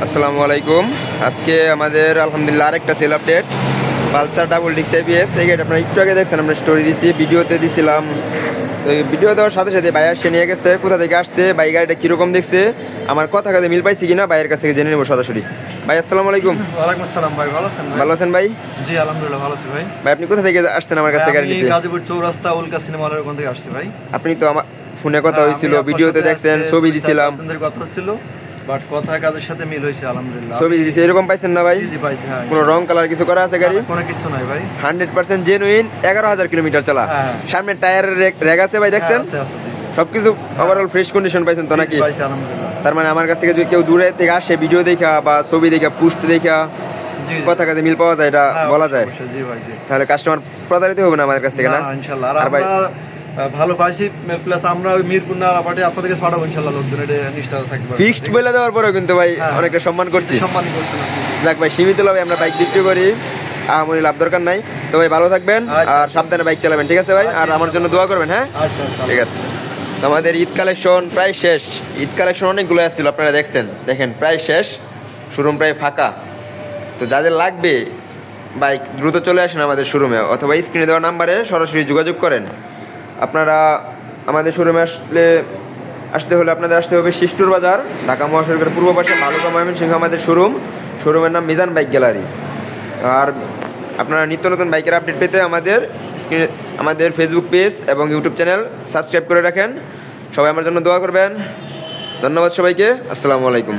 আসসালামু আলাইকুম। আজকে আমাদের আলহামদুলিল্লাহ আরেকটা সেল আপডেট পালসার ডাবল ডিক্স এবিএস। এই গাড়ি আপনারা একটু আগে দেখছেন, আমরা স্টোরি দিছি, ভিডিওতে দিছিলাম। তো ভিডিও দেওয়ার সাথে সাথে ভাই আসছে, নিয়ে গেছে, কোথা থেকে আসছে, ভাই গাড়িটা কীরকম দেখছে, আমার কথা কাজে মিল পাইছি কিনা ভাইয়ের কাছ থেকে জেনে নেবো সরাসরি। ভাই আসসালামু আলাইকুম। ওয়ালাইকুম আসসালাম ভাই, ভালো আছেন? ভালো আছেন ভাই? জি আলহামদুলিল্লাহ ভালো আছি ভাই। ভাই আপনি কোথা থেকে আসছেন আমার কাছে গাড়ি নিতে? গাজীপুর চৌরাস্তা উল্কা সিনেমা হলের ওখান থেকে আসছি ভাই। আপনি তো আমার ফোনে কথা হয়েছিল, ভিডিওতে দেখছেন, ছবি দিছিলাম, আপনাদের কথা ছিল, বাট কথা কাজের সাথে মিল হয়েছে আলহামদুলিল্লাহ। ছবি দিছি, এরকম পাইছেন না ভাই? জি পাইছি। হ্যাঁ, কোনো রং কালার কিছু করা আছে গাড়ি? কোনো কিছু নাই ভাই, 100% জেনুইন। 11,000 কিলোমিটার চলা। হ্যাঁ। সামনে টায়ারের রেগ আছে ভাই, দেখছেন? আছে, আছে, জি। সবকিছু ওভারঅল ফ্রেশ কন্ডিশন পাইছেন তো নাকি? পাইছি আলহামদুলিল্লাহ। তার মানে আমার কাছ থেকে যদি কেউ দূরে থেকে আসে, ভিডিও দেখা বা ছবি দেখা, পোস্ট দেখা জি, কথা কাজে মিল পাওয়া যায়, এটা হ্যাঁ, বলা যায়, অবশ্যই, জি ভাই, জি। তাহলে কাস্টমার প্রতারিত হবে না আমাদের কাছ থেকে, না? ইনশাআল্লাহ। আর আর ভাই আমরা ভালো পাইছি, প্লাস আমরা ওই মিরপুর না পার্টি আপনাদেরকে পাঠাবো ইনশাআল্লাহ, লোকজন এটা নিশ্চয় থাকবে। ফিক্সড বলে দেওয়ার পরেও কিন্তু ভাই হ্যাঁ, অনেকটা সম্মান করছি। সম্মানই করছেন আপনি। যাক ভাই, সীমিত লাভে আমরা বাইক বিক্রি করি, আহামরি লাভ দরকার নাই। তো ভাই ভালো থাকবেন আচ্ছা। আর সাবধানে বাইক চালাবেন, ঠিক আছে ভাই? আর আমার জন্য দোয়া করবেন, হ্যাঁ? আচ্ছা আচ্ছা, ঠিক আছে। তো আমাদের ঈদ কালেকশন প্রায় শেষ। ঈদ কালেকশন অনেকগুলো আসছিল, আপনারা দেখছেন, দেখেন প্রায় শেষ, শোরুম প্রায় ফাঁকা। তো যাদের লাগবে বাইক দ্রুত চলে আসেন আমাদের শোরুমে, অথবা স্ক্রিনে দেওয়া নাম্বারে সরাসরি যোগাযোগ করেন। আপনারা আমাদের শোরুমে আসতে হলে আপনাদের আসতে হবে শিষ্টুর বাজার, ঢাকা মহাসড়কের পূর্ব পাশে, ভালুকা ময়মনসিংহ আমাদের শোরুমের নাম মিজান বাইক গ্যালারি। আর আপনারা নিত্য নতুন বাইকের আপডেট পেতে আমাদের ফেসবুক পেজ এবং ইউটিউব চ্যানেল সাবস্ক্রাইব করে রাখেন। সবাই আমার জন্য দোয়া করবেন। ধন্যবাদ সবাইকে। আসসালামু আলাইকুম।